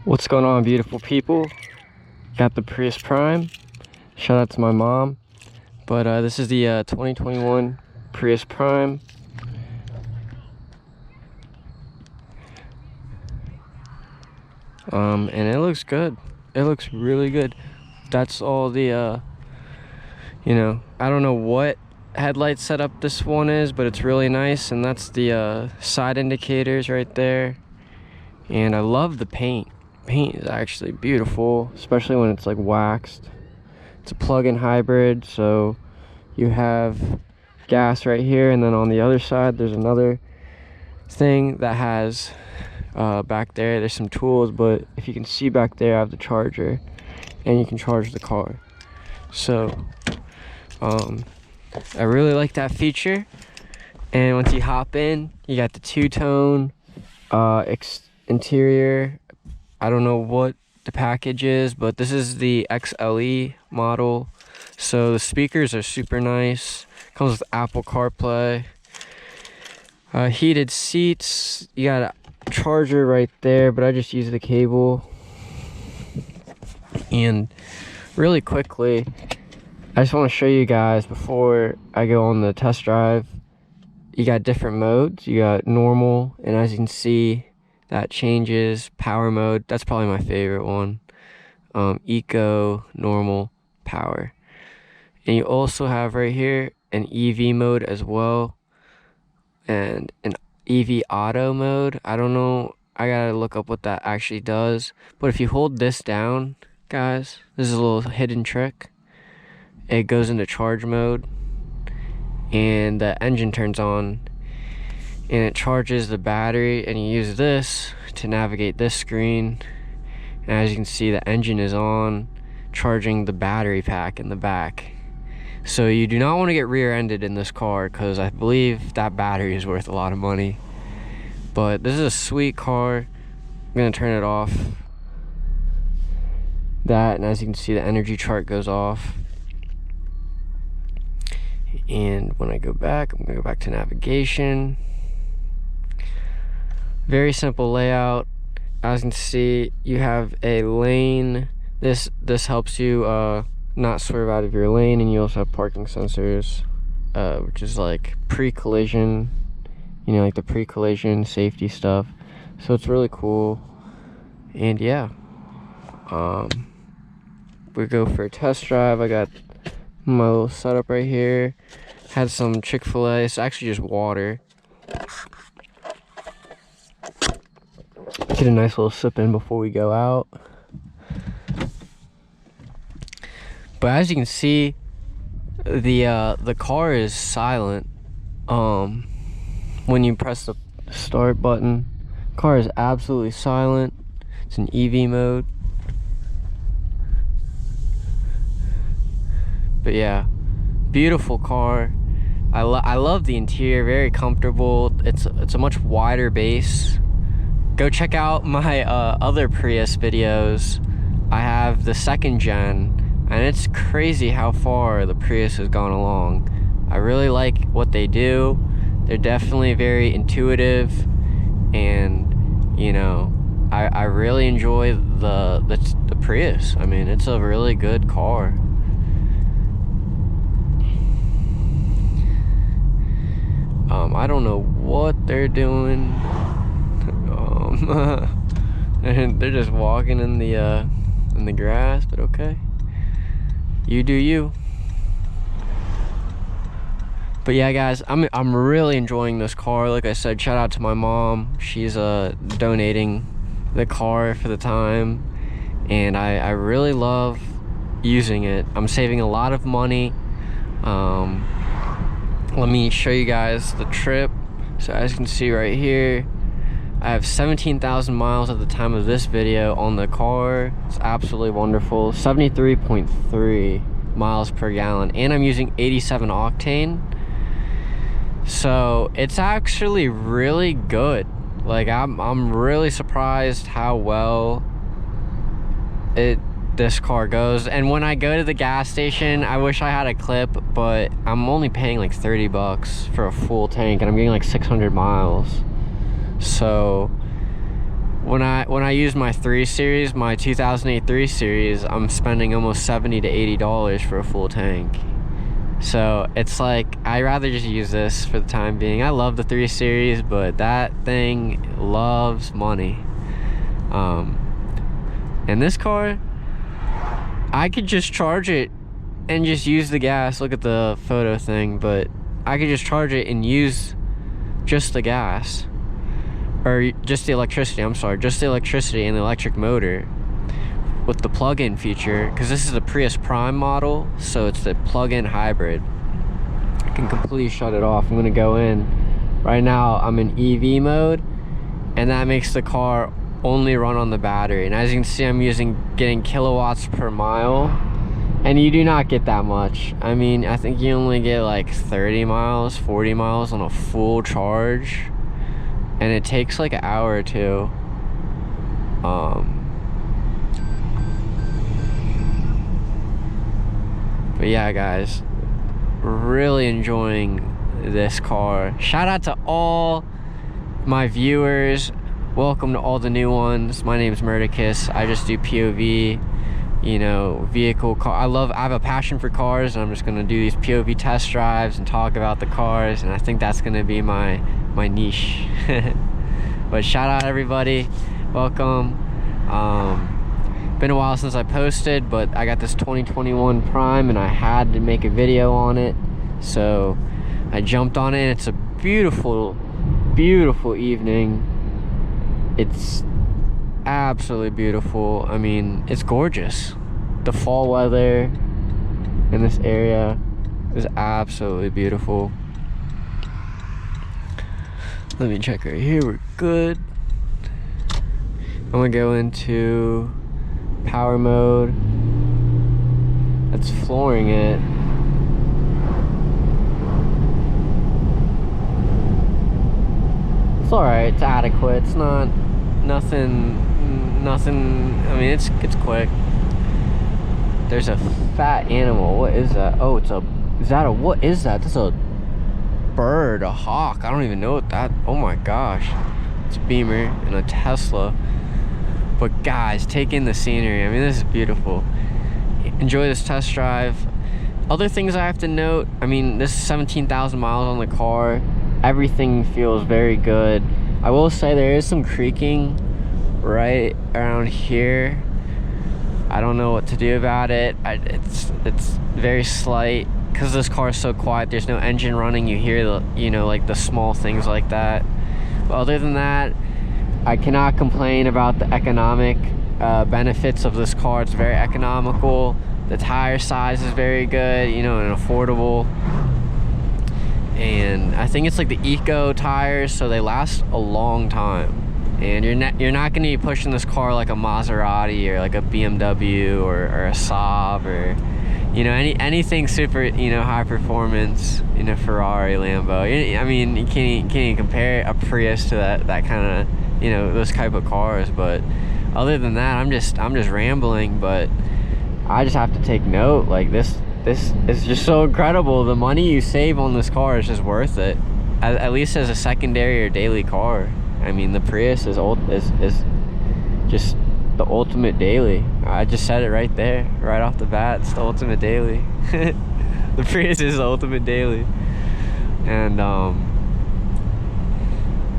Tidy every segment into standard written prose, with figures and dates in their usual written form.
What's going on, beautiful people? Got the Prius Prime. Shout out to my mom. But this is the 2021 Prius Prime. And it looks good. It looks really good. That's all the you know, I don't know what headlight setup this one is, but it's really nice. And that's the side indicators right there. And I love the paint. Paint is actually beautiful, especially when it's like waxed. It's a plug-in hybrid, so you have gas right here, and then on the other side there's another thing that has back there's some tools, but if you can see back there, I have the charger and you can charge the car. So I really like that feature. And once you hop in, you got the two-tone interior. I don't know what the package is, but this is the XLE model. So the speakers are super nice. Comes with Apple CarPlay. Heated seats. You got a charger right there, but I just use the cable. And really quickly, I just want to show you guys before I go on the test drive. You got different modes. You got normal, and as you can see, that changes. Power mode, that's probably my favorite one. Eco, normal, power. And you also have right here an EV mode as well, and an EV auto mode. I don't know, I gotta look up what that actually does. But if you hold this down, guys, this is a little hidden trick. It goes into charge mode and the engine turns on, and it charges the battery, and you use this to navigate this screen. And as you can see, the engine is on, charging the battery pack in the back. So you do not want to get rear-ended in this car, because I believe that battery is worth a lot of money. But this is a sweet car. I'm gonna turn it off. That, and as you can see, the energy chart goes off. And when I go back, I'm gonna go back to navigation. Very simple layout. As you can see, you have a lane. This helps you not swerve out of your lane, and you also have parking sensors, which is like pre-collision, you know, like the pre-collision safety stuff. So it's really cool. And yeah, we go for a test drive. I got my little setup right here. Had some Chick-fil-A. It's actually just water. Get a nice little sip in before we go out. But as you can see, the car is silent. When you press the start button, car is absolutely silent. It's an EV mode. But yeah, beautiful car. I love the interior, very comfortable. It's a much wider base. Go check out my other Prius videos. I have the 2nd gen, and it's crazy how far the Prius has gone along. I really like what they do. They're definitely very intuitive, and you know, I really enjoy the Prius. I mean, it's a really good car. I don't know what they're doing. They're just walking in the grass, but okay. You do you. But yeah, guys, I'm really enjoying this car. Like I said, shout out to my mom. She's donating the car for the time, and I really love using it. I'm saving a lot of money. Let me show you guys the trip. So as you can see right here, I have 17,000 miles at the time of this video on the car. It's absolutely wonderful. 73.3 miles per gallon, and I'm using 87 octane. So it's actually really good. Like I'm really surprised how well it this car goes. And when I go to the gas station, I wish I had a clip, but I'm only paying like 30 bucks for a full tank, and I'm getting like 600 miles. So when I use my 3 Series, my 2008 3 Series, I'm spending almost $70 to $80 for a full tank. So it's like, I'd rather just use this for the time being. I love the 3 Series, but that thing loves money. And this car, I could just charge it and just use the gas. Look at the photo thing, but I could just charge it and use just the gas. Or just the electricity, I'm sorry, just the electricity and the electric motor with the plug-in feature, because this is the Prius Prime model, so it's the plug-in hybrid. I can completely shut it off. I'm gonna go in. Right now, I'm in EV mode, and that makes the car only run on the battery. And as you can see, I'm getting kilowatts per mile, and you do not get that much. I mean, I think you only get like 30 miles, 40 miles on a full charge. And it takes like an hour or two. But yeah, guys, really enjoying this car. Shout out to all my viewers. Welcome to all the new ones. My name is Murticus. I just do POV, you know, vehicle car. I have a passion for cars, and I'm just gonna do these POV test drives and talk about the cars, and I think that's gonna be my niche. But shout out everybody, welcome. Been a while since I posted, but I got this 2021 Prime and I had to make a video on it, so I jumped on it. It's a beautiful, beautiful evening. It's absolutely beautiful. I mean, it's gorgeous. The fall weather in this area is absolutely beautiful. Let me check right here. We're good. I'm gonna go into power mode. That's flooring it. It's alright, it's adequate. It's not nothing. I mean, it's quick. There's a fat animal. What is that? Oh, what is that? That's a bird, a hawk. I don't even know what that. Oh my gosh. It's a Beamer and a Tesla. But guys, take in the scenery. I mean, this is beautiful. Enjoy this test drive. Other things I have to note, I mean, this is 17,000 miles on the car. Everything feels very good. I will say there is some creaking right around here. I don't know what to do about it. It's very slight. Because this car is so quiet, there's no engine running. You hear the, you know, like the small things like that. But other than that, I cannot complain about the economic benefits of this car. It's very economical. The tire size is very good, you know, and affordable. And I think it's like the eco tires, so they last a long time. And you're not going to be pushing this car like a Maserati or like a BMW or a Saab or, you know, anything super, you know, high performance, you know, Ferrari, Lambo. I mean, you can't even compare a Prius to that kind of, you know, those type of cars. But other than that, I'm just rambling. But I just have to take note, like this is just so incredible. The money you save on this car is just worth it, at least as a secondary or daily car. I mean, the Prius is just the ultimate daily. I just said it right there, right off the bat. It's the ultimate daily. The Prius is the ultimate daily. And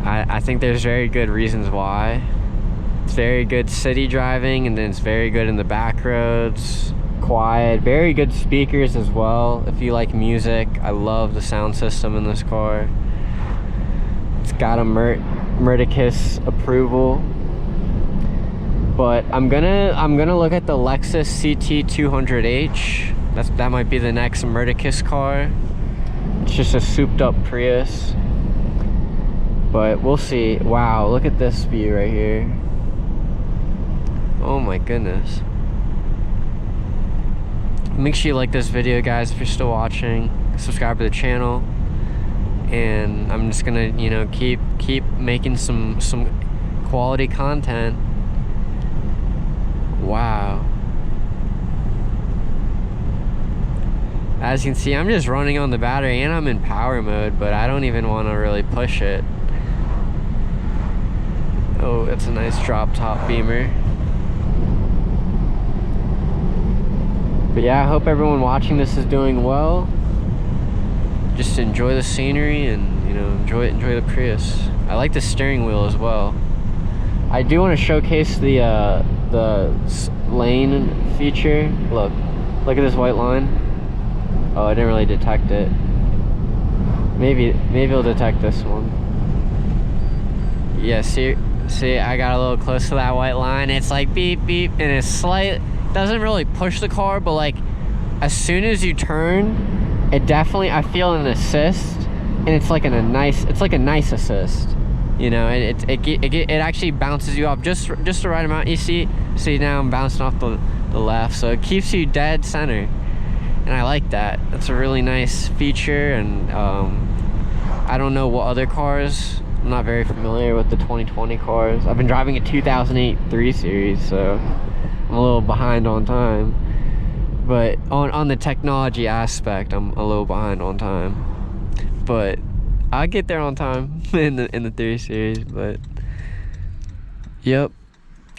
I think there's very good reasons why. It's very good city driving, and then it's very good in the back roads. Quiet, very good speakers as well. If you like music, I love the sound system in this car. It's got a Murticus approval. But I'm gonna look at the Lexus CT200H. That might be the next Murticus car. It's just a souped up Prius. But we'll see. Wow, look at this view right here. Oh my goodness. Make sure you like this video, guys, if you're still watching. Subscribe to the channel. And I'm just gonna, you know, keep making some quality content. Wow. As you can see, I'm just running on the battery and I'm in power mode, but I don't even want to really push it. Oh, that's a nice drop top Beamer. But yeah, I hope everyone watching this is doing well. Just enjoy the scenery and, you know, enjoy the Prius. I like the steering wheel as well. I do want to showcase the lane feature. Look at this white line. Oh, I didn't really detect it. Maybe it'll detect this one. Yeah, see, I got a little close to that white line. It's like beep beep, and it's doesn't really push the car, but like as soon as you turn, it definitely, I feel an assist, and it's like a nice assist. You know, it actually bounces you off just the right amount. You see now I'm bouncing off the left, so it keeps you dead center, and I like that. That's a really nice feature. And I don't know what other cars. I'm not very familiar with the 2020 cars. I've been driving a 2008 3 Series, so I'm a little behind on time. But on the technology aspect, I'm a little behind on time. But I'll get there on time in the 3 Series. But yep,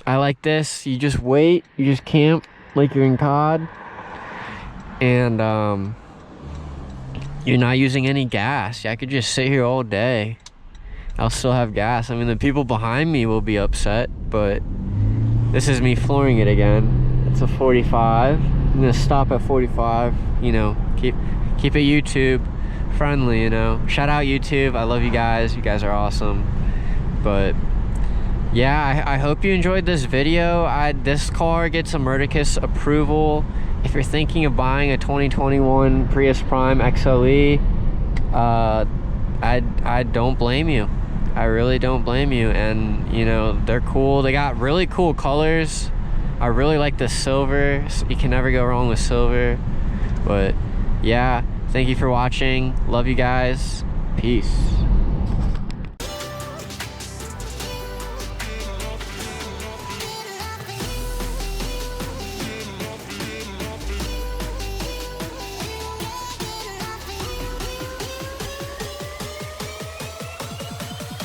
I like this. You just wait, you just camp like you're in COD, and you're not using any gas. I could just sit here all day. I'll still have gas. I mean, the people behind me will be upset, but this is me flooring it again. It's a 45. I'm gonna stop at 45. You know, keep it YouTube friendly. You know, shout out YouTube. I love you guys. You guys are awesome. But yeah, I hope you enjoyed this video. This car gets a Murticus approval. If you're thinking of buying a 2021 Prius Prime XLE, I don't blame you. I really don't blame you. And you know, they're cool. They got really cool colors. I really like the silver. You can never go wrong with silver. But yeah, thank you for watching. Love you guys. Peace.